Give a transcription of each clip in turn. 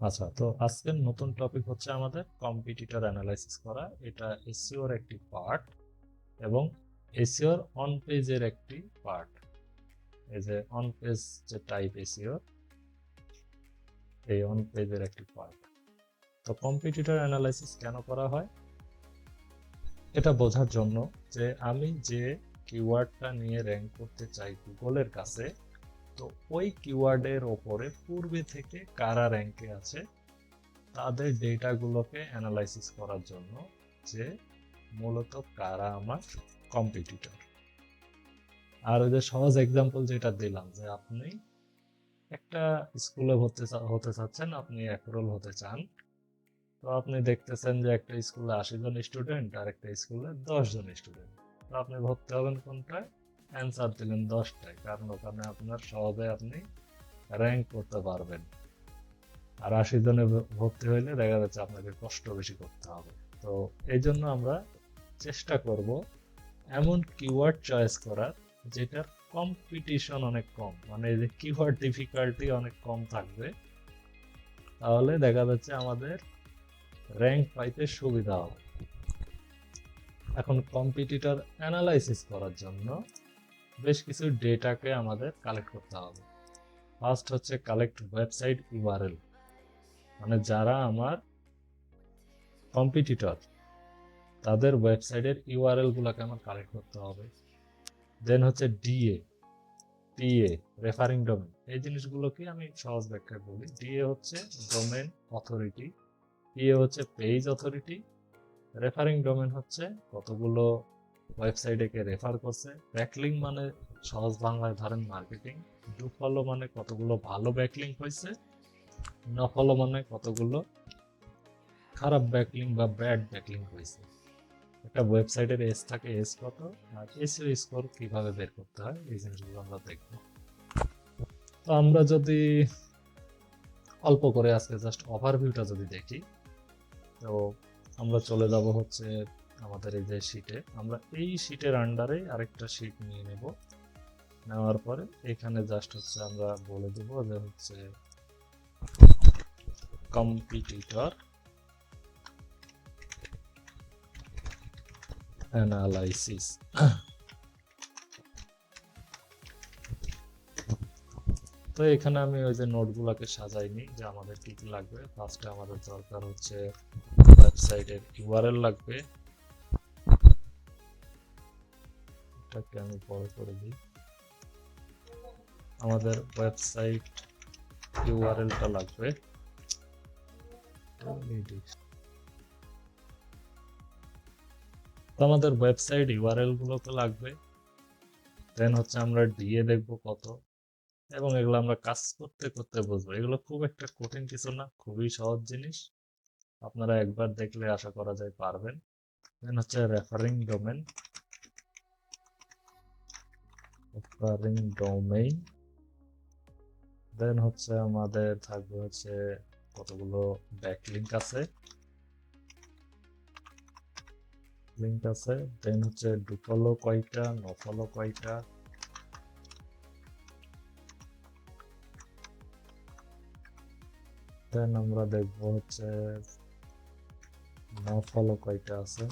আচ্ছা, তো আজকের নতুন টপিক হচ্ছে আমাদের কম্পিটিটর অ্যানালাইসিস করা। এটা এসইওর একটি পার্ট এবং এসইওর অন পেজের একটি পার্ট। এই যে অন পেজ যে টাইপ এসইওর, এই অন পেজের একটি পার্ট। তো কম্পিটিটর অ্যানালাইসিস কেন করা হয় এটা বোঝার জন্য যে আমি যে কিওয়ার্ডটা নিয়ে র্যাঙ্ক করতে চাই গুগলের কাছে, তো ওই কিওয়ার্ডের ওপরে পূর্বে থেকে কারা র্যাঙ্কে আছে তাদের ডেটাগুলোকে অ্যানালাইসিস করার জন্য, যে মূলত কারা আমার কম্পিটিটর। আর ওই যে সহজ এক্সাম্পল যেটা দিলাম, যে আপনি একটা স্কুলে হতে চাচ্ছেন, আপনি একরোল হতে চান। তো আপনি দেখতেছেন যে একটা স্কুলে 80 জন স্টুডেন্ট আর একটা স্কুলে 10 জন স্টুডেন্ট। তো আপনি ভর্তি হবেন কোনটায়? অ্যান্সার দিলেন 10টায়, কারণ ওখানে আপনার সহজে আপনি র্যাঙ্ক করতে পারবেন। আর 80 জনে ভর্তি হইলে দেখা যাচ্ছে আপনাকে কষ্ট বেশি করতে হবে। তো এই জন্য আমরা চেষ্টা করব এমন কিওয়ার্ড চয়েস করার যেটার কম্পিটিশন অনেক কম, মানে এই যে কিওয়ার্ড ডিফিকাল্টি অনেক কম থাকবে, তাহলে দেখা যাচ্ছে আমাদের র্যাঙ্ক পাইতে সুবিধা হবে। এখন কম্পিটিটর অ্যানালাইসিস করার জন্য বেশ কিছু ডেটাকে আমাদের কালেক্ট করতে হবে। ফার্স্ট হচ্ছে কালেক্ট ওয়েবসাইট ইউআরএল, মানে যারা আমার কম্পিটিটর তাদের ওয়েবসাইটের ইউআরএল গুলোকে আমার কালেক্ট করতে হবে। দেন হচ্ছে ডিএ, পিএ, রেফারিং ডোমেন। এই জিনিসগুলোকে আমি সহজ ব্যাখ্যায় বলি। ডিএ হচ্ছে ডোমেন অথরিটি, পিএ হচ্ছে পেজ অথরিটি, রেফারিং ডোমেন হচ্ছে কতগুলো ওয়েবসাইটে কে রেফার করছে, ব্যাকলিং মানে সহজ বাংলায় ধরেন মার্কেটিং, ডু ফলো মানে কতগুলো ভালো ব্যাকলিং হয়েছে, ন ফলো মানে কতগুলো খারাপ ব্যাকলিং বা ব্যাড ব্যাকলিং হয়েছে। একটা ওয়েবসাইটের এস থাকে, এস কত, আর এসইও স্কোর কিভাবে বের করতে হয়, এই জিনিসগুলো আমরা দেখব। তো আমরা যদি অল্প করে আজকে জাস্ট ওভারভিউটা যদি দেখি, তো আমরা চলে যাব হচ্ছে আমাদের এই যে শিটে। আমরা এই শিটের আন্ডারে আরেকটা শিট নিয়ে নেব। নেওয়ার পরে এখানে জাস্ট হচ্ছে আমরা বলে দেব যে হচ্ছে কম্পিটিটর অ্যানালাইসিস। তো এখানে আমি ওই যে নোটগুলোকে সাজাইনি যে আমাদের কি কি লাগবে। ফার্স্টে আমাদের দরকার হচ্ছে ওয়েবসাইটের ইউআরএল লাগবে, এটাকে আমি বড় করে দিই। আমাদের ওয়েবসাইট ইউআরএলটা লাগবে, তো আমাদের ওয়েবসাইট ইউআরএল গুলোকে লাগবে। দেন হচ্ছে আমরা ডিএ দেখবো কত, এবং এগুলো আমরা কাজ করতে করতে বুঝবো। এগুলো খুব একটা কঠিন কিছু না, খুবই সহজ জিনিস, আপনারা একবার দেখলে আশা করা যায় পারবেন। দেন হচ্ছে রেফারিং ডোমেইন। দেন হচ্ছে আমাদের থাকবে হচ্ছে কতগুলো ব্যাকলিঙ্ক আছে, লিঙ্ক আছে। দেন হচ্ছে ডুফলো কয়টা, নফলো কয়টা। দেন আমরা দেখবো হচ্ছে নফলো কয়টা আছে।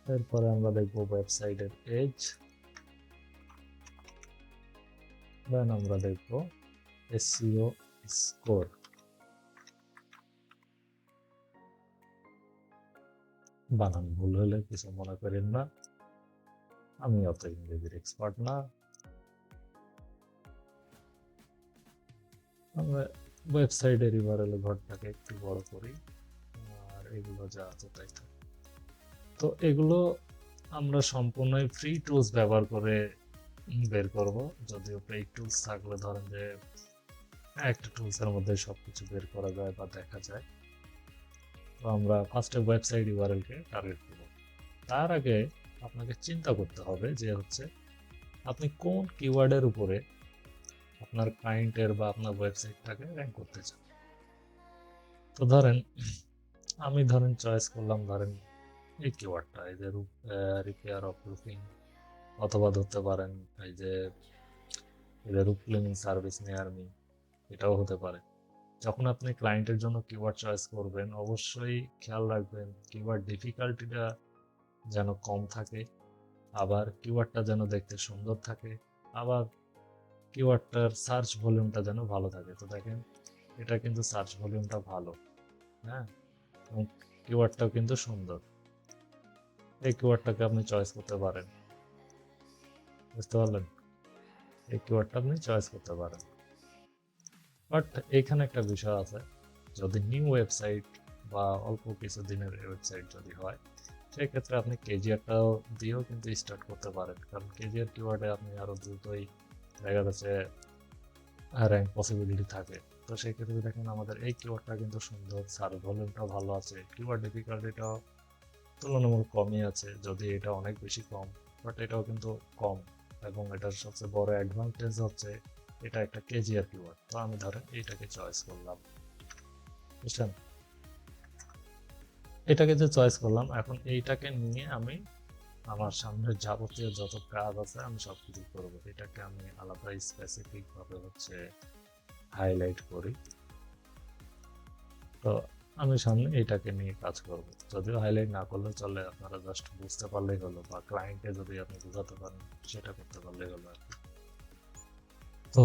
এরপরে আমরা দেখবো ওয়েবসাইটের এজ। দেন আমরা দেখবো এসইও স্কোর। বানান ভুল হলে কিছু মনে করেন না, আমি অত ইংরেজির এক্সপার্ট না। আমরা ওয়েবসাইটের ইউআরএল ঘরটাকে একটু বড় করি, আর এগুলো যা আছে তাই থাকে। তো এগুলো আমরা সম্পূর্ণই ফ্রি টুলস ব্যবহার করে বের করব। যদিও পেইড টুলস থাকলে ধরেন যে একটা টুলসের মধ্যে সবকিছু বের করা যায় বা দেখা যায়। তো আমরা ফার্স্টে ওয়েবসাইট ইউআরএলকে টার্গেট করব। তার আগে আপনাকে চিন্তা করতে হবে যে হচ্ছে আপনি কোন কিওয়ার্ডের উপরে আপনার ক্লায়েন্টের বা আপনার ওয়েবসাইটটাকে র্যাঙ্ক করতে চান। তো ধরেন আমি চয়েস করলাম ধরেন এই কিওয়ার্ডটা, এই যে রিপেয়ার অফ রুফিং, অথবা ধরতে পারেন এই যে roof cleaning service near me, এটাও হতে পারে। যখন আপনি ক্লায়েন্টের জন্য কিওয়ার্ড চয়েস করবেন অবশ্যই খেয়াল রাখবেন কিওয়ার্ড ডিফিকাল্টিটা যেন কম থাকে, আবার কিওয়ার্ডটা যেন দেখতে সুন্দর থাকে, আবার কিওয়ার্ডটার সার্চ ভলিউমটা যেন ভালো থাকে। তো দেখেন এটা কিন্তু সার্চ ভলিউমটা ভালো, হ্যাঁ, এবং কিওয়ার্ডটাও কিন্তু সুন্দর। এই কিওয়ার্ডটাকে আপনি চয়েস করতে পারেন, বুঝতে পারলেন? এই কিওয়ার্ডটা আপনি চয়েস করতে পারেন। বাট এখানে একটা বিষয় আছে, যদি নিউ ওয়েবসাইট বা অল্প কিছু দিনের ওয়েবসাইট যদি হয় সেক্ষেত্রে আপনি কেজিআরটাও দিয়েও কিন্তু স্টার্ট করতে পারেন, কারণ কেজিআর কিওয়ার্ডে আপনি আরো দ্রুতই দেখা যাচ্ছে র্যাঙ্ক পসিবিলিটি থাকে। তো সেই ক্ষেত্রে দেখেন আমাদের এই কিওয়ার্ডটা কিন্তু সুন্দর, সার্চ ভলিউমটা ভালো আছে, কিওয়ার্ড ডিফিকাল্টিটাও তুলনামূলক কমই আছে, যদি এটা অনেক বেশি কম, বাট এটাও কিন্তু কম। এবং এটার সবচেয়ে বড় অ্যাডভান্টেজ হচ্ছে এটা একটা কেজিআর কিওয়ার্ড। তো আমি ধরেন এইটাকে চয়েস করলাম, বুঝছেন? এটাকে যে চয়েস করলাম, এখন এইটাকে নিয়ে আমি আমার সামনে যাবতীয় যত কাজ আছে আমি সব কিছু করবো। এটাকে আমি আলাদা স্পেসিফিক ভাবে হচ্ছে হাইলাইট করি। তো আমি সামনে এটাকে নিয়ে কাজ করব, যদিও হাইলাইট না করলে চলে, আপনারা জাস্ট বুঝতে পারলেই হলো, বা ক্লায়েন্টকে যদি আপনি বোঝাতে পারেন সেটা করতে পারলেই হলো আর কি। তো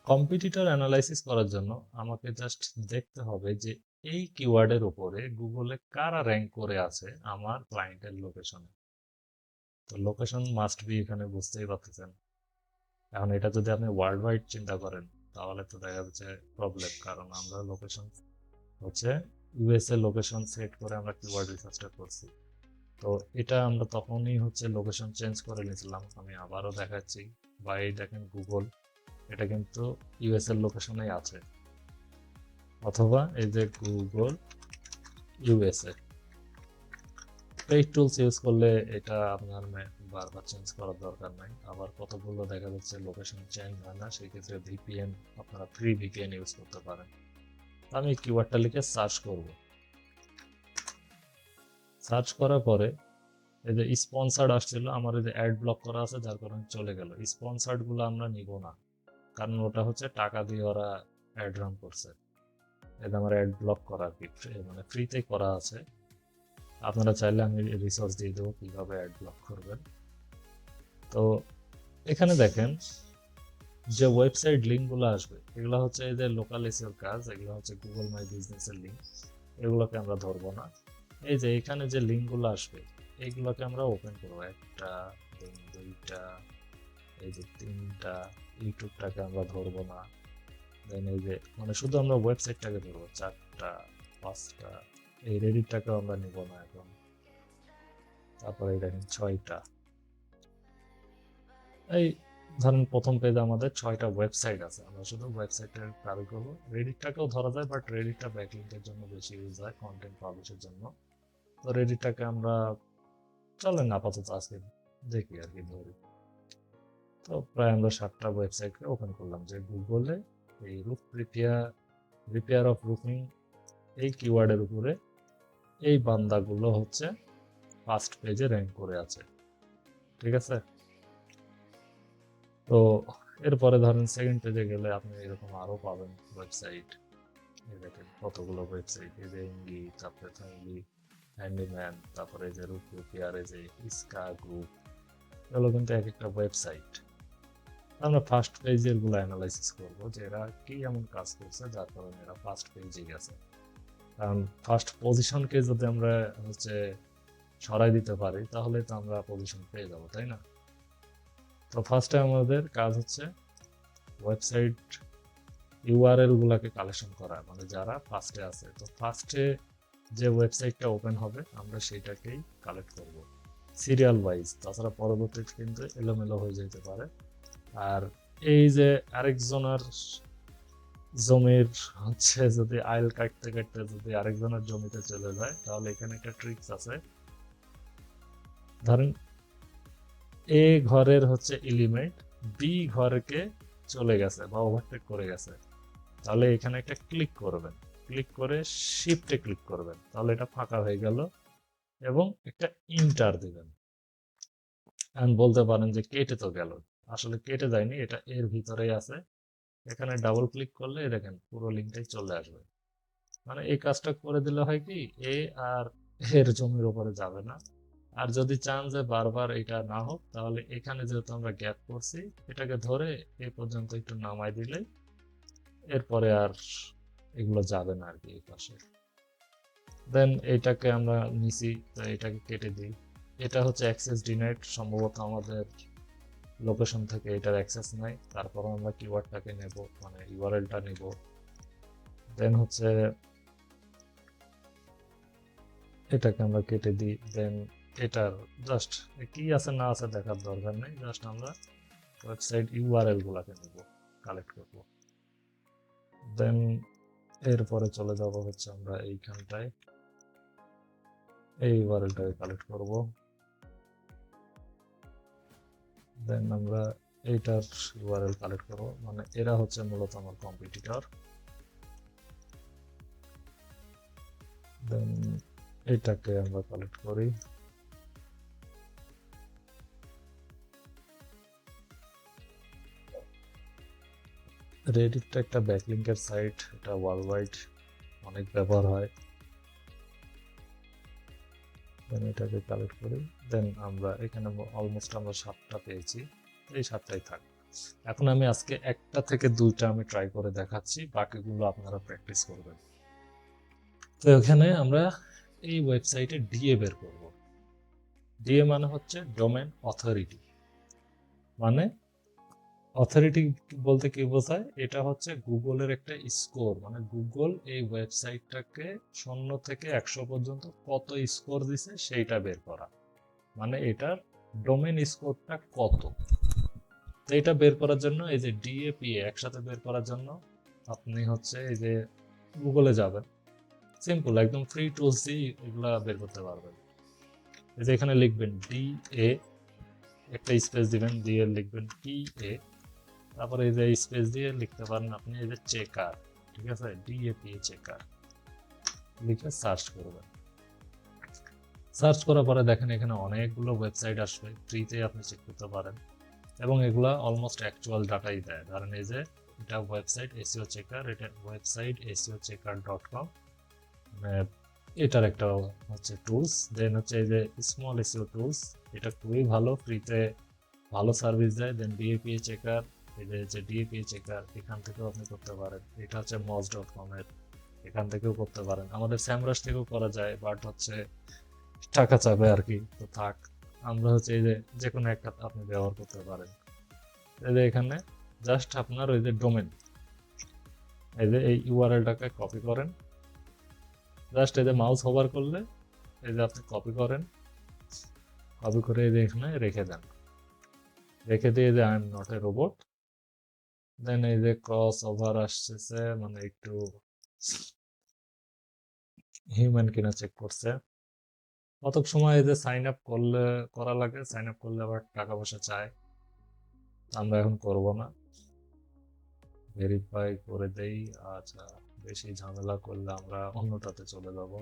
কম্পিটিটর অ্যানালাইসিস করার জন্য আমাকে জাস্ট দেখতে হবে যে এই কিওয়ার্ডের উপরে গুগলে কারা র্যাঙ্ক করে আছে আমার ক্লায়েন্টের লোকেশনে। তো লোকেশন মাস্ট বি, এখানে বুঝতেই পারতেছেন। এখন এটা যদি আপনি ওয়ার্ল্ড ওয়াইড চিন্তা করেন তাহলে তো দেখা যাচ্ছে প্রবলেম, কারণ আমরা লোকেশন হচ্ছে ইউএসএ লোকেশন সেট করে আমরা কিওয়ার্ড রিসার্চটা করছি। তো এটা আমরা তখনই হচ্ছে লোকেশন চেঞ্জ করে নিয়েছিলাম, আমি আবারও দেখাচ্ছি। বা এই দেখেন গুগল, এটা কিন্তু ইউএসএ লোকেশনেই আছে, অথবা এই যে গুগল ইউএসএ। এই টুলস ইউজ করলে এটা আপনার বারবার চেঞ্জ করার দরকার নাই। আবার কতগুলো দেখা যাচ্ছে লোকেশন চেঞ্জ হয় না, সেই ক্ষেত্রে ভিপিএন, আপনারা ফ্রি ভিপিএন ইউজ করতে পারেন। আমি কিওয়ার্ডটা লিখে সার্চ করব। সার্চ করার পরে এই যে স্পন্সার্ড আসছিল, আমার এই যে অ্যাড ব্লক করা আছে যার কারণে চলে গেল। স্পন্সার্ড গুলো আমরা নিব না, কারণ ওটা হচ্ছে টাকা দিয়ে ওরা অ্যাড রান করছে। এটা আমার অ্যাড ব্লক করা আর কি, মানে ফ্রিতে করা আছে। আপনারা চাইলে আমি রিসোর্স দিয়ে দেবো কিভাবে অ্যাড ব্লক করবেন। তো এখানে দেখেন যে ওয়েবসাইট লিঙ্কগুলো আসবে এগুলো হচ্ছে এই যে লোকাল এসিওর কাজ, এগুলো হচ্ছে গুগল মাই বিজনেসের লিঙ্ক, এগুলোকে আমরা ধরবো না। এই যে এখানে যে লিঙ্কগুলো আসবে এইগুলোকে আমরা ওপেন করবো, একটা, দুইটা, এই যে তিনটা। ইউটিউবটাকে আমরা ধরবো না। দেন এই যে মানে শুধু আমরা ওয়েবসাইটটাকে ধরবো, চারটা, পাঁচটা। এই রেডিটটাকেও আমরা নিব না এখন। তারপরে দেখেন ছয়টা। এই ধরেন প্রথম পেজে আমাদের 6টা ওয়েবসাইট আছে, আমরা শুধু ওয়েবসাইটের দাবি করবো। রেডিটটাকেও ধরা যায়, বাট রেডিটটা ব্যাকলিংকের জন্য বেশি ইউজ হয়, কন্টেন্ট পাবলিশের জন্য। তো রেডিটটাকে আমরা চলেন আপাতত আজকে দেখি আর কি, ধরি। তো প্রায় আমরা 7টা ওয়েবসাইটকে ওপেন করলাম, যে গুগলে এই রুফ রিপেয়ার অফ রুফিং এই কিওয়ার্ডের উপরে এই বান্দাগুলো হচ্ছে ফার্স্ট পেজে র্যাঙ্ক করে আছে, ঠিক আছে? তো এরপরে ধরেন সেকেন্ড পেজে গেলে আপনি এরকম আরো পাবেন ওয়েবসাইট। এই দেখেন কতগুলো ওয়েবসাইট, এই যে ইঙ্গি, তারপরে ফ্যামিলি হ্যান্ডিম্যান, তারপরে এই যে রুফ রিপেয়ার, এই যে ইস্কা গ্রুপ, এগুলো কিন্তু এক একটা ওয়েবসাইট। আমরা ফার্স্ট পেজের গুলো অ্যানালাইসিস করবো যে এরা কি এমন কাজ করছে যার কারণে এরা ফার্স্ট পেজে গেছে। কারণ ফার্স্ট পজিশনকে যদি আমরা হচ্ছে সরাই দিতে পারি তাহলে তো আমরা পজিশন পেয়ে যাবো, তাই না? তো ফার্স্টে আমাদের কাজ হচ্ছে ওয়েবসাইট ইউআরএল গুলাকে কালেকশন করা, মানে যারা ফার্স্টে আছে। তো ফার্স্টে যে ওয়েবসাইটটা ওপেন হবে আমরা সেইটাকেই কালেক্ট করব সিরিয়াল ওয়াইজ, তাছাড়া পরবর্তীতে কিন্তু এলোমেলো হয়ে যেতে পারে। আর এই যে আরেকজনের জমির হচ্ছে যদি আইল কাটতে কাটতে যদি আরেকজনের জমিতে চলে যায়, তাহলে এখানে একটা ট্রিক্স আছে। ধরেন এ ঘরের হচ্ছে এলিমেন্ট বি ঘরকে চলে গেছে বা ওভারটেক করে গেছে, তাহলে এখানে একটা ক্লিক করবেন, ক্লিক করে শিফটে ক্লিক করবেন, তাহলে এটা ফাঁকা হয়ে গেল, এবং একটা ইন্টার দিবেন। এখন বলতে পারেন যে কেটে তো গেল, আসলে কেটে যায়নি, এটা এর ভিতরেই আছে। এখানে ডাবল ক্লিক করলে দেখেন পুরো লিঙ্কটাই চলে আসবে। মানে এই কাজটা করে দিলে হয় কি, এ আর এর জমির উপরে যাবে না। আর যদি চান যে বারবার এটা না হোক, তাহলে এখানে যেহেতু আমরা গ্যাপ করছি, এটাকে ধরে এ পর্যন্ত একটু নামাই দিলে এরপরে আর এগুলো যাবে না আর কি এই পাশে। দেন এটাকে আমরা নিছি, তো এটাকে কেটে দিই। এটা হচ্ছে অ্যাক্সেস ডিনাইড, সম্ভবত আমাদের লোকেশন থেকে এটার অ্যাক্সেস নাই, তারপর আমরা কিওয়ার্ডটাকে নেব, মানে ইউআরএলটা নেব। দেন হচ্ছে এটাকে আমরা কেটে দিই। দেন এটার জাস্ট কি আছে না আছে দেখার দরকার নেই, জাস্ট আমরা ওয়েবসাইট ইউআরএল গুলাকে নেব, কালেক্ট করব। দেন এরপরে চলে যাব হচ্ছে আমরা এইখানটায় এই ইউআরএলটাকে কালেক্ট করব। দেন আমরা এইটার ইউআরএল কালেক্ট করব, মানে এরা হচ্ছে মূলত আমার কম্পিটিটর। দেন এটাকে আমরা কালেক্ট করি। রেডিটটা একটা ব্যাকলিঙ্কের সাইট, এটা ওয়ার্ল্ড ওয়াইড অনেক ব্যবহার হয়। দেন এটাকে কালেক্ট করি। দেন আমরা এখানে অলমোস্ট আমরা 7টা পেয়েছি, এই 7টাই থাক। এখন আমি আজকে একটা থেকে 2টা আমি ট্রাই করে দেখাচ্ছি, বাকিগুলো আপনারা প্র্যাকটিস করবেন। তো এখানে আমরা এই ওয়েবসাইটে ডিএ বের করব। ডিএ মানে হচ্ছে ডোমেন অথরিটি। মানে অথরিটি বলতে কি বোঝায়, এটা হচ্ছে গুগলের একটা স্কোর, মানে গুগল এই ওয়েবসাইটটাকে 0 থেকে 100 পর্যন্ত কত স্কোর দিছে সেইটা বের করা, মানে এটার ডোমেন স্কোরটা কত। তো এটা বের করার জন্য এই যে ডিএপিএ একসাথে বের করার জন্য আপনি হচ্ছে এই যে গুগলে যাবেন, সিম্পল একদম ফ্রি টুলস দিয়ে এগুলা বের করতে পারবেন। এই যে এখানে লিখবেন ডিএ, একটা স্পেস দিবেন, দিয়ে লিখবেন পিএ, তারপরে এই যে স্পেস দিয়ে লিখতে পারেন আপনি এই যে চেকার, ঠিক আছে, ডিএপিএ চেকার লিখে সার্চ করবেন। সার্চ করার পরে দেখেন এখানে অনেকগুলো ওয়েবসাইট আসবে, ফ্রিতে আপনি চেক করতে পারেন, এবং এগুলা অলমোস্ট অ্যাকচুয়াল ডাটাই দেয়। ধরেন এই যে এটা ওয়েবসাইট এসইও চেকার, এটা ওয়েবসাইট SEOchecker.com, মানে এটার একটা হচ্ছে টুলস। দেন হচ্ছে এই যে স্মল এসইও টুলস, এটা খুবই ভালো, ফ্রিতে ভালো সার্ভিস দেয়। দেন ডিএপিএ চেকার, এই যে ডিএপিএ চেকার, এখান থেকেও আপনি করতে পারেন। এটা হচ্ছে moz.com এর, এখান থেকেও করতে পারেন। আমাদের স্যামরাস থেকেও করা যায়, বাট হচ্ছে টাকা চাবে আর কি, তো থাক। আমরা হচ্ছে এই যে যে কোনো একটা আপনি ব্যবহার করতে পারেন। এই যে এখানে জাস্ট আপনার ওই যে ডোমেন, এই যে এই ইউআরএলটাকে কপি করেন, জাস্ট এই যে মাউস হোভার করলে এই যে আপনি কপি করেন, কপি করে এই যে এখানে রেখে দেন, রেখে দিয়ে যে I am not a robot. Then এই যে ক্রস ওভার আসতেছে, মানে একটু হিউম্যান কিনা চেক করছে। কতক সময় এই যে সাইন আপ করলে করা লাগে, সাইন আপ করলে আবার টাকা পয়সা চায়, আমরা এখন করব না, ভেরিফাই করে দেই। আচ্ছা, বেশি ঝামেলা করলে আমরা অন্যটাতে চলে যাব।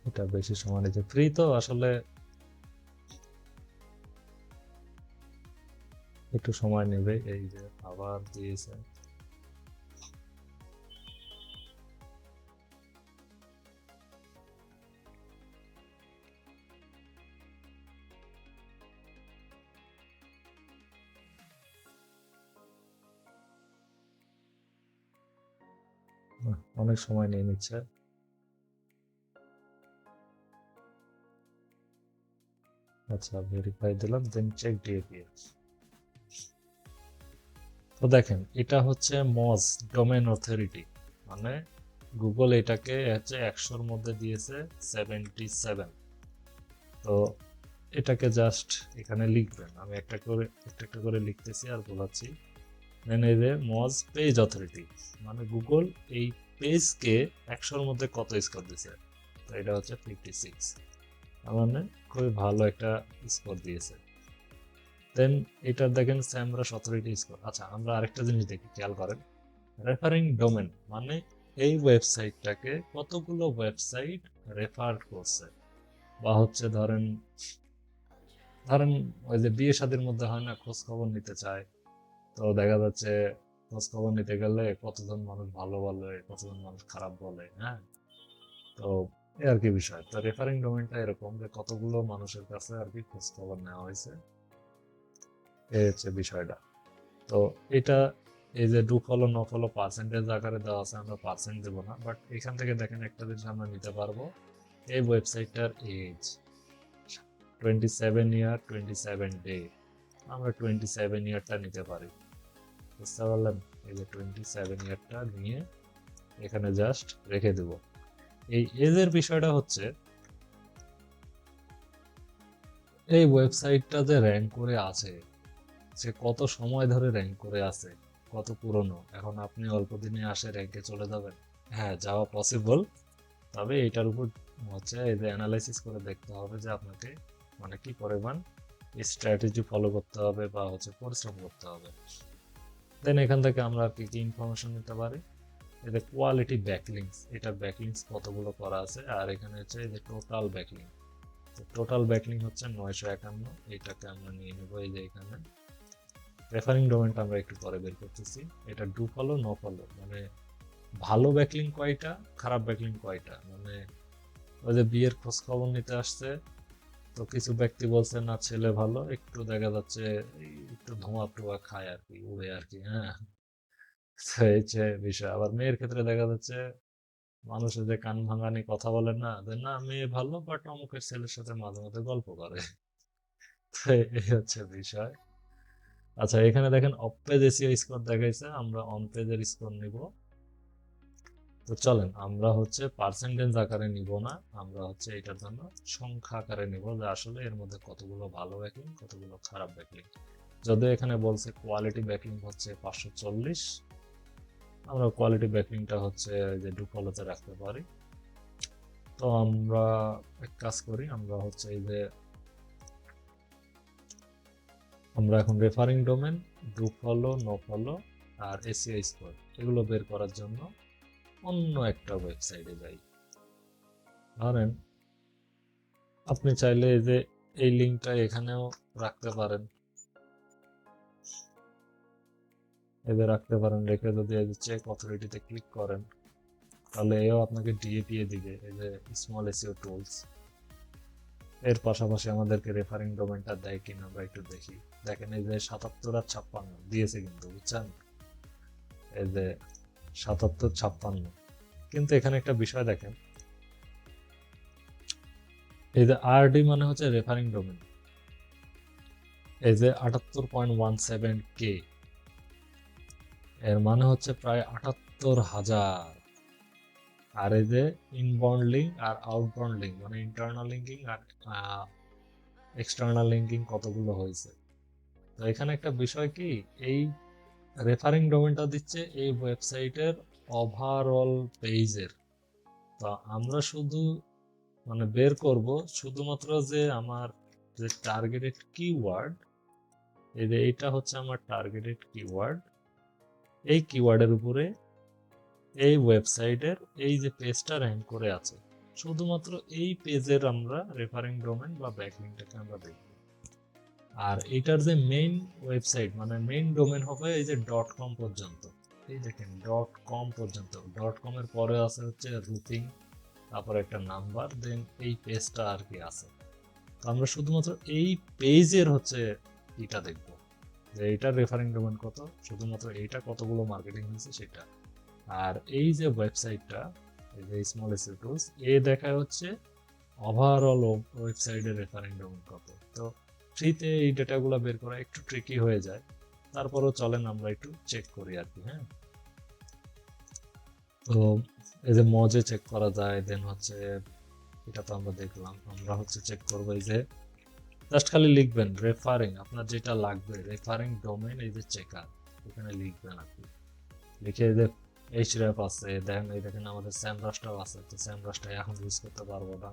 এটা বেশি সময় নিচ্ছে, ফ্রি তো আসলে একটু সময় নেবে। এই যে আবার দিয়েছে, অনেক সময় নিয়ে নিচ্ছে। আচ্ছা, ভেরিফাই দিলাম, দেন চেক ডিএপিএস। তো দেখেন এটা হচ্ছে মজ ডোমেন অথরিটি, মানে গুগল এটাকে হচ্ছে 100-র মধ্যে দিয়েছে 77। তো এটাকে জাস্ট এখানে লিখবেন, আমি একটা একটা করে লিখতেছি আর বলাচ্ছি। দেন এই যে মজ পেজ অথরিটি, মানে গুগল এই পেজকে 100-র মধ্যে কত স্কোর দিয়েছে, তো এটা হচ্ছে 56, তার মানে খুবই ভালো একটা স্কোর দিয়েছে। দেন এটা দেখেন স্যামরাস অথরিটি স্কোর। আচ্ছা, আমরা আরেকটা জিনিস দেখি, খেয়াল করেন, রেফারিং ডোমেন মানে এই ওয়েবসাইটটাকে কতগুলো ওয়েবসাইট রেফার করছে, বা হচ্ছে ধরেন ধরেন ওই যে বিয়ে শাদীর মধ্যে হয় না, খোঁজ খবর নিতে চায়, তো দেখা যাচ্ছে খোঁজ খবর নিতে গেলে কতজন মানুষ ভালো বলে, কতজন মানুষ খারাপ বলে, হ্যাঁ। তো এই আর কি বিষয়। তো রেফারিং ডোমেনটা এরকম যে কতগুলো মানুষের কাছে আর কি খোঁজ খবর নেওয়া হয়েছে, এই হচ্ছে বিষয়টা। তো এটা এই যে do follow no follow percentage আকারে দেওয়া আছে, আমরা পার্সেন্ট দেবো না, বাট এখান থেকে দেখেন একটা জিনিস আমরা নিতে পারবো, এই ওয়েবসাইটটার এজ 27 ইয়ার 27 ডে, আমরা 27 ইয়ারটা নিতে পারি, বুঝতে পারলেন? এই যে 27 ইয়ারটা নিয়ে এখানে জাস্ট রেখে দেব। এই এজের বিষয়টা হচ্ছে এই ওয়েবসাইটটা যে র্যাঙ্ক করে আছে, সে কত সময় ধরে র্যাঙ্ক করে আছে, কত পুরনো। এখন আপনি অল্প দিনে আসে র্যাঙ্কে চলে যাবেন? হ্যাঁ, যাওয়া পসিবল, তবে এটার উপর হচ্ছে এই যে অ্যানালাইসিস করে দেখতে হবে যে আপনাকে মানে কি পরিমাণ স্ট্র্যাটেজি ফলো করতে হবে বা হচ্ছে পরিশ্রম করতে হবে। দেন এখান থেকে আমরা কি কি ইনফরমেশন নিতে পারি, এই যে কোয়ালিটি ব্যাকলিংস, এটা ব্যাকলিংস কতগুলো করা আছে, আর এখানে হচ্ছে এই যে টোটাল ব্যাকলিং, টোটাল ব্যাকলিং হচ্ছে 951, এইটাকে আমরা নিয়ে নেবো। এই যে এখানে রেফারিং ডোমেনটা আমরা একটু পরে বের করতেছি। এটা ডু ফলো নো ফলো মানে ভালো ব্যাকলিং কয়টা, খারাপ ব্যাকলিং কয়টা, মানে ওই যে বিয়ের খোঁজ খবর নিতে আসছে, তো কিছু ব্যক্তি বলছে না ছেলে ভালো, একটু দেখা যাচ্ছে একটু ধোঁয়া টোয়া খায় আর কি, উড়ে আর কি, হ্যাঁ। তো এই যে বিষয়। আবার মেয়ের ক্ষেত্রে দেখা যাচ্ছে মানুষের যে কান ভাঙানি কথা বলে না, যে না মেয়ে ভালো বাট অমুকের ছেলের সাথে মাঝে মাঝে গল্প করে। তো এই হচ্ছে বিষয়। আচ্ছা, এখানে দেখেন অফ পেজ এসিও স্কোর দেখাইছে, আমরা অন পেজের স্কোর নিব। তো চলেন আমরা হচ্ছে পার্সেন্টেজ আকারে নিব না, আমরা হচ্ছে এটার জন্য সংখ্যা আকারে নিব, যে আসলে এর মধ্যে কতগুলো ভালো ব্যাকলিং, কতগুলো খারাপ ব্যাকলিং। যদিও এখানে বলছে কোয়ালিটি ব্যাকলিং হচ্ছে 540, আমরা কোয়ালিটি ব্যাকলিংটা হচ্ছে যে ডু ফলোতে রাখতে পারি। তো আমরা এক কাজ করি, আমরা হচ্ছে এই যে আমরা এখন referring domain, do follow no follow আর এসিও স্কোর এগুলো বের করার জন্য অন্য একটা ওয়েবসাইটে যাই। ধরেন আপনি চাইলে এই যে এই লিঙ্কটা এখানেও রাখতে পারেন, এদের রাখতে পারেন, রেখে যদি এই যে চেক অথরিটিতে ক্লিক করেন, তাহলে এও আপনাকে ডিএপিএ দিবে, এই যে স্মল এসিও টুলস। এর পাশাপাশি আমাদেরকে রেফারিং ডোমেনটা দেয় কিনা আমরা একটু দেখি। দেখেন এই যে 77 আর 56 দিয়েছে কিন্তু, বুঝছেন? এই যে 77 56, কিন্তু এখানে একটা বিষয় দেখেন, এই যে আরডি মানে হচ্ছে রেফারিং ডোমেন, এই যে 78.17K, এর মানে হচ্ছে প্রায় 78,000। আর এই যে ইনবাউন্ড লিঙ্ক আর আউটবাউন্ড লিঙ্ক মানে ইন্টারনাল লিঙ্কিং আর এক্সটার্নাল লিঙ্কিং কতগুলো হয়েছে। তো এখানে একটা বিষয় কি, এই রেফারিং ডোমেনটা দিচ্ছে এই ওয়েবসাইটের ওভারঅল পেজের। তো আমরা শুধু মানে বের করব শুধুমাত্র যে আমার যে টার্গেটেড কিওয়ার্ড, এই যে এইটা হচ্ছে আমার টার্গেটেড কিওয়ার্ড, এই কিওয়ার্ডের উপরে এই ওয়েবসাইটের এই যে পেজটা র্যাঙ্ক করে আছে, শুধুমাত্র এই পেজের আমরা রেফারিং ডোমেন বা ব্যাকলিংকটাকে আমরা দেখব। আর এটার যে মেইন ওয়েবসাইট মানে মেইন ডোমেন হবে এই যে ডট কম পর্যন্ত। এই দেখেন ডট কম পর্যন্ত, ডট কম এর পরে আছে হচ্ছে রুটিং, তারপর একটা নাম্বার, দেন এই পেজটা আর কি আছে। তো আমরা শুধুমাত্র এই পেজের হচ্ছে এটা দেখবো, যে এইটার রেফারিং ডোমেন কত, শুধুমাত্র এইটা কতগুলো মার্কেটিং হয়েছে সেটা। আর এই যে ওয়েবসাইটটা, এই যে স্মল এসইও টুলস, এ দেখায় হচ্ছে ওভারঅল ওয়েবসাইটের রেফারিং ডোমেন কত। তো ফ্রিতে এই ডেটাগুলো বের করা একটু ট্রিকি হয়ে যায়, তারপরও চলেন আমরা একটু চেক করি আর কি, হ্যাঁ। তো এই যে মজে চেক করা যায়, দেন হচ্ছে এটা তো আমরা দেখলাম, আমরা হচ্ছে চেক করবো এই যে জাস্ট খালি লিখবেন রেফারিং, আপনার যেটা লাগবে রেফারিং ডোমেন, এই যে চেকার, এখানে লিখবেন আপনি, লিখে যে এইচরেফ আছে, দেখেন এই দেখেন আমাদের স্যামরাসটাও আছে, তো স্যামরাসটা এখন ইউজ করতে পারবো না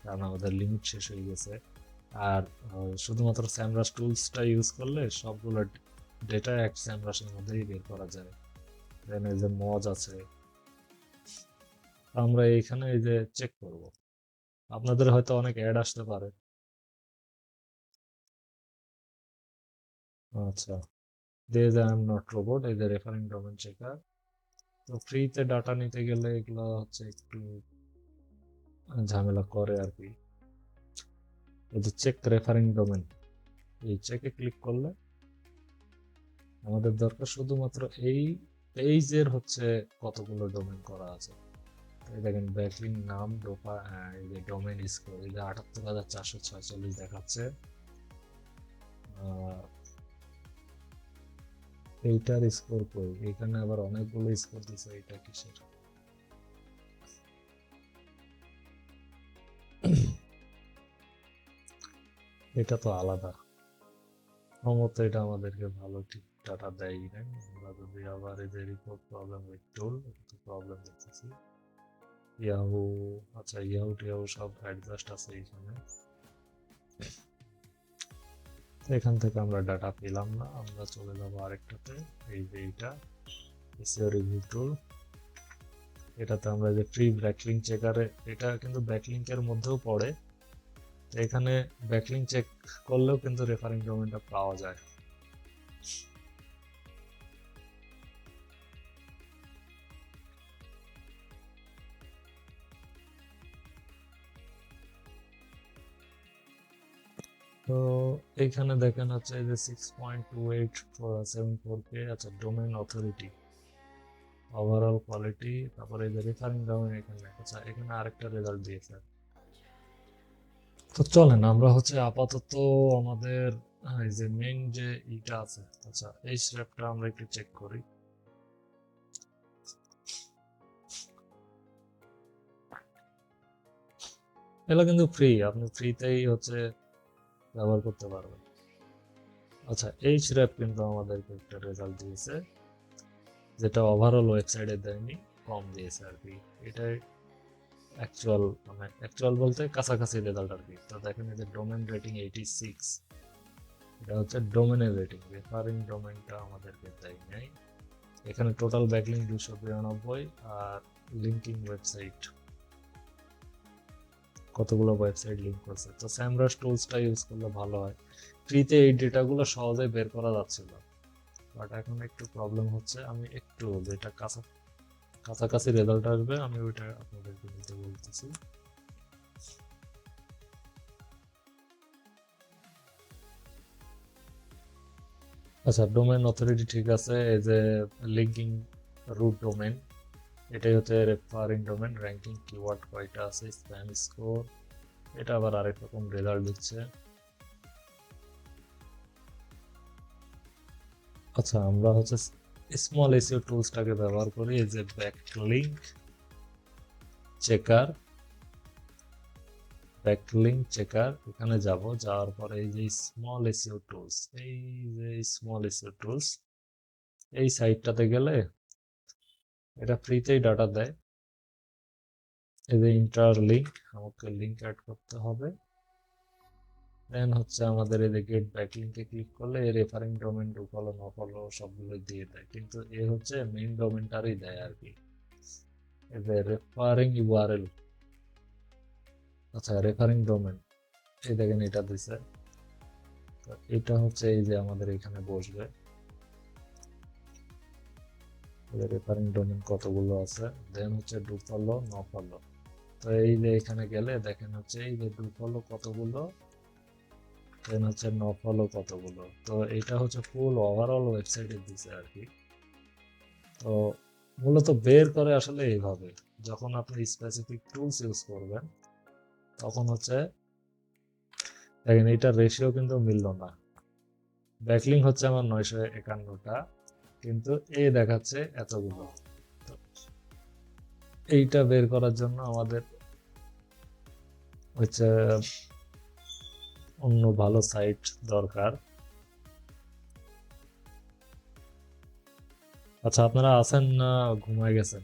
কারণ আমাদের লিমিট শেষ হয়ে গেছে। আর শুধুমাত্র স্যামরাস টুলসটা ইউজ করলে সবগুলো ডেটা এক স্যামরাসের মধ্যেই বের করা যায়। দেন এই যে মজ আছে, আমরা এইখানে এই যে চেক করব, আপনাদের হয়তো অনেক অ্যাড আসতে পারে, আচ্ছা, দিয়ে যে আই এম নট রোবট, এই যে রেফারিং ডোমেন চেকার। তো ফ্রিতে ডাটা নিতে গেলে এগুলো হচ্ছে একটু ঝামেলা করে আর কি। এই যে চেক রেফারিং ডোমেন, এই চেকে ক্লিক করলে আমাদের দরকার শুধুমাত্র এই পেজের হচ্ছে কতগুলো ডোমেন করা আছে। এই দেখেন ব্যাকলিং নাম ডোপা, এই যে ডোমেন স্কোর, এই যে ৭৮,৪৪৬ দেখাচ্ছে। এইটার স্কোর কই, এখানে আবার অনেকগুলো স্কোর দিছে, এটা কিসের? এটা তো আলাদা সম্ভবত, এটা আমাদেরকে ভালো ঠিক ডাটা দেয় নাই। আমরা যদি আবার এই যে report problem with tool, problem দেখতেছি ইয়াহু। আচ্ছা, ইয়াহু টিয়াহু সব অ্যাডজাস্ট আছে এখানে। এখান থেকে আমরা ডাটা পেলাম না, আমরা চলে যাবো আরেকটাতে। এই যে এইটা এসইও রিভিউ টুল, এটাতে আমরা যে ফ্রি ব্যাকলিঙ্ক চেকারে, এটা কিন্তু ব্যাকলিঙ্কের মধ্যেও পড়ে। এখানে ব্যাকলিঙ্ক চেক করলেও কিন্তু রেফারিং ডোমেনটা পাওয়া যায়। তো এইখানে দেখেন হচ্ছে যে 6.2874K। আচ্ছা, ডোমেন অথরিটি, ওভারঅল কোয়ালিটি, তারপরে এই যে রেফারিং ডোমেন এখানে। আচ্ছা, এখানে আরেকটা রেজাল্ট দিয়েছে। তো চলেন আমরা হচ্ছে আপাতত আমাদের এই যে মেইন যে ইটা আছে, আচ্ছা এই স্রেপটা আমরা একটু চেক করি। এগুলো কিন্তু ফ্রি, আপনি ফ্রিতেই হচ্ছে ব্যবহার করতে পারবেন। আচ্ছা, এই স্রেপ কিন্তু আমাদেরকে একটা রেজাল্ট দিয়েছে, যেটা ওভারঅল ওয়েবসাইটে দেয়নি, কম দিয়েছে আর কি। এটাই অ্যাকচুয়াল, মানে অ্যাকচুয়াল বলতে কাছাকাছি রেজাল্ট আর কি। তো দেখেন এই যে ডোমেন রেটিং 86, এটা হচ্ছে ডোমেনের রেটিং, রেফারিং ডোমেনটা আমাদেরকে দেয় নাই। এখানে টোটাল ব্যাকলিং 292, আর লিঙ্কিং ওয়েবসাইট কতগুলো ওয়েবসাইট লিঙ্ক করছে। তো স্যামরাস টুলসটা ইউজ করলে ভালো হয়, ফ্রিতে এই ডেটাগুলো সহজে বের করা যাচ্ছিল। বাট এখন একটু প্রবলেম হচ্ছে, আমি একটু যেটা কাছাকাছি রেজাল্ট আসবে আমি ওইটা আপনাদেরকে দিতে বলতেছি। আচ্ছা, ডোমেন অথরিটি ঠিক আছে। এই যে লিঙ্কিং রুট ডোমেন, এটাই হচ্ছে রেফারিং ডোমেন। র্যাঙ্কিং কিওয়ার্ড কয়টা আছে, স্প্যাম স্কোর, এটা আবার আরেক রকম রেজাল্ট দিচ্ছে। আচ্ছা, আমরা হচ্ছে স্মল এসইও টুলসটাকে ব্যবহার করি। এই যে ব্যাকলিঙ্ক চেকার, এখানে যাব, যাওয়ার পরে এই যে স্মল এসইও টুলস, এই যে স্মল এসইও টুলস, এই সাইটটাতে গেলে এটা ফ্রিতেই ডাটা দেয়। এই যে ইন্টার লিঙ্ক, আমাকে লিঙ্ক অ্যাড করতে হবে। দেন হচ্ছে আমাদের এই যে গেট ব্যাকলিঙ্কে ক্লিক করলে এই রেফারিং ডোমেন টু ফলো ন ফলো সবগুলো দিয়ে দেয়, কিন্তু এ হচ্ছে মেইন ডোমেনটারই দেয় আর কি। এই যে রেফারিং ইউআরএল, আচ্ছা রেফারিং ডোমেন, এই দেখেন এটা দিছে। তো এটা হচ্ছে এই যে আমাদের এখানে বসবে রেফারিং ডোমেন কতগুলো আছে, দেন হচ্ছে ডু ফলো ন ফলো। তো এই যে এখানে গেলে দেখেন হচ্ছে এই যে ডু ফলো কতগুলো, দেন হচ্ছে ন ফলো কতগুলো। তো এটা হচ্ছে ফুল ওভারঅল ওয়েবসাইটে দিছে আর কি। তো মূলত বের করে আসলে এইভাবে, যখন আপনি স্পেসিফিক টুলস ইউজ করবেন তখন হচ্ছে দেখেন এইটার রেশিও কিন্তু মিলল না। ব্যাকলিং হচ্ছে আমার 951টা, কিন্তু এ দেখাচ্ছে এতগুলো। তো এইটা বের করার জন্য আমাদের হচ্ছে অন্য ভালো সাইট দরকার। আচ্ছা, আপনারা আছেন না ঘুমায় গেছেন?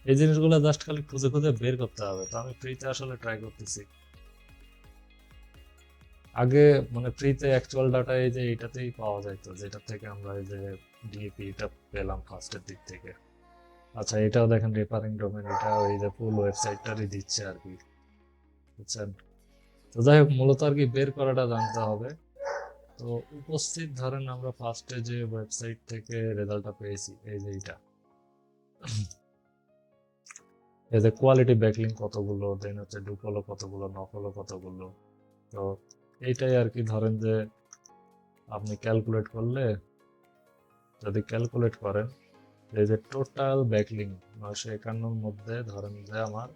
এই জিনিসগুলো জাস্ট খালি খুঁজে খুঁজে বের করতে হবে। তো আমি ফ্রিতে আসলে ট্রাই করতেছি। আগে মানে ফ্রিতে অ্যাকচুয়াল ডাটা এই যে এটাতেই পাওয়া যাইতো, যেটা থেকে আমরা এই যে ডিএপি এটা পেলাম ফার্স্টের দিক থেকে। আচ্ছা, এটাও দেখেন রেফারিং ডোমেন, এটা এই যে ফুল ওয়েবসাইটটারই দিচ্ছে আর কি, বুঝছেন? তো যাই হোক, মূলত আর কি বের করাটা জানতে হবে। তো উপস্থিত ধরেন আমরা ফার্স্টে যে ওয়েবসাইট থেকে রেজাল্টটা পেয়েছি, এই যে এইটা, এই যে কোয়ালিটি ব্যাকলিং কতগুলো, দেন হচ্ছে ডু ফলো কতগুলো, ন ফলো কতগুলো। তো এইটাই আর কি, ধরেন যে আপনি ক্যালকুলেট করলে, যদি ক্যালকুলেট করেন এই যে টোটাল ব্যাকলিং 951 মধ্যে ধরেন যে আমার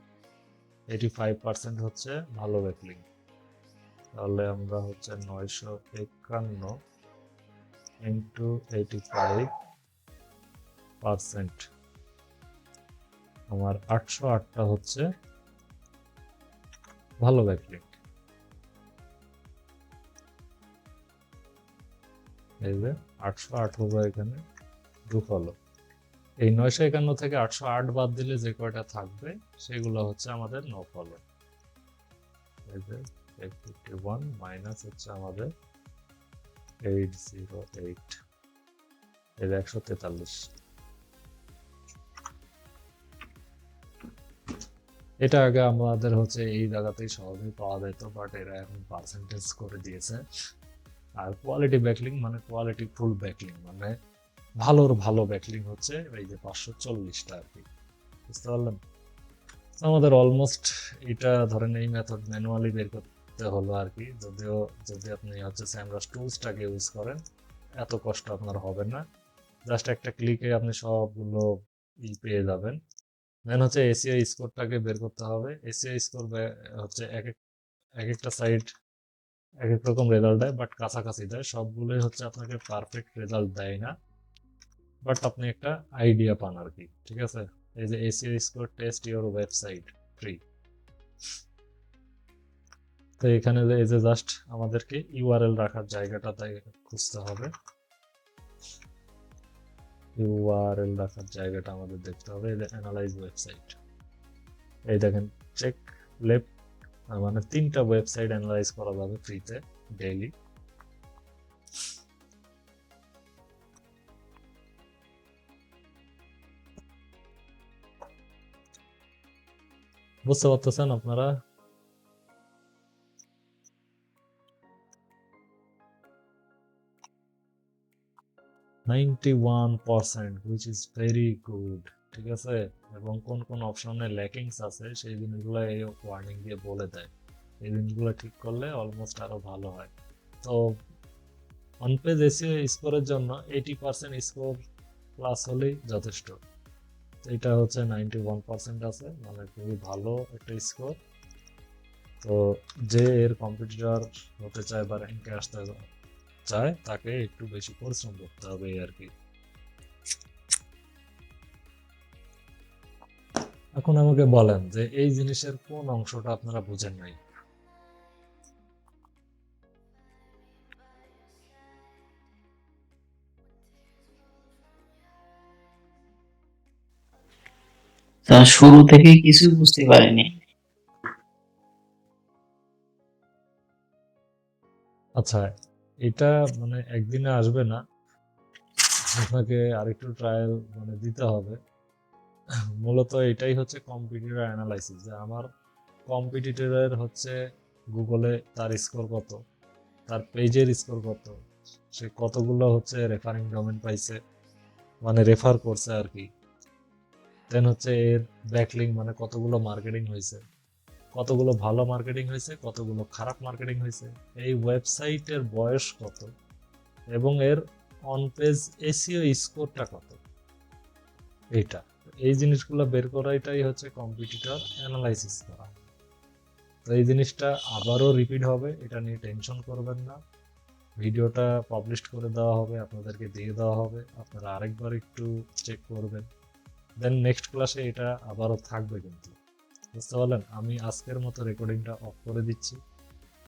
85% হচ্ছে ভালো ব্যাকলিং, তাহলে আমরা হচ্ছে 951 ইন্টু 85%, আমার 808টা হচ্ছে ভালো ব্যাকলিং। এই যে 808 হবে এখানে ডু ফলো। এই 951 থেকে 808 বাদ দিলে যে কয়টা থাকবে সেগুলো হচ্ছে আমাদের নো ফলো। এই যে 851 মাইনাস হচ্ছে আমাদের 808, এই যে 143। এটা আগে আমাদের হচ্ছে এই জায়গাতেই সহজেই পাওয়া যেত, বাট এরা এখন পার্সেন্টেজ করে দিয়েছে। আর কোয়ালিটি ব্যাকলিং মানে কোয়ালিটি ফুল ব্যাকলিং, মানে ভালোর ভালো ব্যাকলিং হচ্ছে এই যে 540টা আর কি, বুঝতে পারলেন? তো আমাদের অলমোস্ট এটা ধরেন এই মেথড ম্যানুয়ালি বের করতে হলো আর কি, যদিও যদি আপনি হচ্ছে স্যামরাস টুলসটাকে ইউজ করেন এত কষ্ট আপনার হবে না, জাস্ট একটা ক্লিকে আপনি সবগুলো পেয়ে যাবেন। দেন হচ্ছে এসিও স্কোরটাকে বের করতে হবে। এসিও স্কোর হচ্ছে এক একটা সাইট এক এক রকম রেজাল্ট দেয়, বাট কাছাকাছি দেয়, সবগুলোই হচ্ছে আপনাকে পারফেক্ট রেজাল্ট দেয় না, বাট আপনি একটা আইডিয়া পান আর কি, ঠিক আছে? এই যে SEO score test your website free. তো এখানে এই যে জাস্ট আমাদেরকে ইউআরএল রাখার জায়গাটা তাই খুঁজতে হবে, ইউআরএল রাখার জায়গাটা আমাদের দেখতে হবে। এই যে অ্যানালাইজ ওয়েবসাইট, এই দেখেন চেক লেফট, মানে 3টা ওয়েবসাইট অ্যানালাইজ করা যাবে ফ্রিতে ডেইলি। বুঝতে পারতেছেন আপনারা? %91 which is very good, ঠিক আছে? এবং কোন কোন অপশনে ল্যাকিংস আছে সেই জিনিসগুলো এই ওয়ার্নিং দিয়ে বলে দেয়, এই জিনিসগুলো ঠিক করলে অলমোস্ট আরো ভালো হয়। তো অন পেজ এসিও স্কোরের জন্য 80% স্কোর প্লাস হলেই যথেষ্ট। এটা হচ্ছে 91% আছে, মানে খুবই ভালো একটা স্কোর। তো যে এর কম্পিটিটর হতে চায় বা র্যাঙ্কে আসতে চায় তাকে একটু বেশি পরিশ্রম করতে হবে এই আর কি। এখন আমাকে বলেন যে এই জিনিসের কোন অংশটা আপনারা বুঝেন নাই? তা শুরু থেকে কিছুই বুঝতে পারিনি। আচ্ছা, এটা মানে একদিনে আসবে না, আপনাকে আরেকটু ট্রায়াল মানে দিতে হবে। মূলত এটাই হচ্ছে কম্পিটিটর অ্যানালাইসিস, যে আমার কম্পিটিটরের হচ্ছে গুগলে তার স্কোর কত, তার পেজের স্কোর কত, সে কতগুলো হচ্ছে রেফারিং ডোমেন পাইছে, মানে রেফার করছে আর কি। দেন হচ্ছে এর ব্যাকলিং মানে কতগুলো মার্কেটিং হয়েছে, কতগুলো ভালো মার্কেটিং হয়েছে, কতগুলো খারাপ মার্কেটিং হয়েছে, এই ওয়েবসাইটের বয়স কত, এবং এর অন পেজ এসইও স্কোরটা কত। এইটা, এই জিনিসগুলো বের করাটাই হচ্ছে কম্পিটিটর অ্যানালাইসিস করা। তো এই জিনিসটা আবারও রিপিট হবে, এটা নিয়ে টেনশন করবেন না। ভিডিওটা পাবলিশ করে দেওয়া হবে, আপনাদেরকে দিয়ে দেওয়া হবে, আপনারা আরেকবার একটু চেক করবেন। দেন নেক্সট ক্লাসে এটা আবারও থাকবে কিন্তু, বুঝতে পারলেন? আমি আজকের মতো রেকর্ডিংটা অফ করে দিচ্ছি।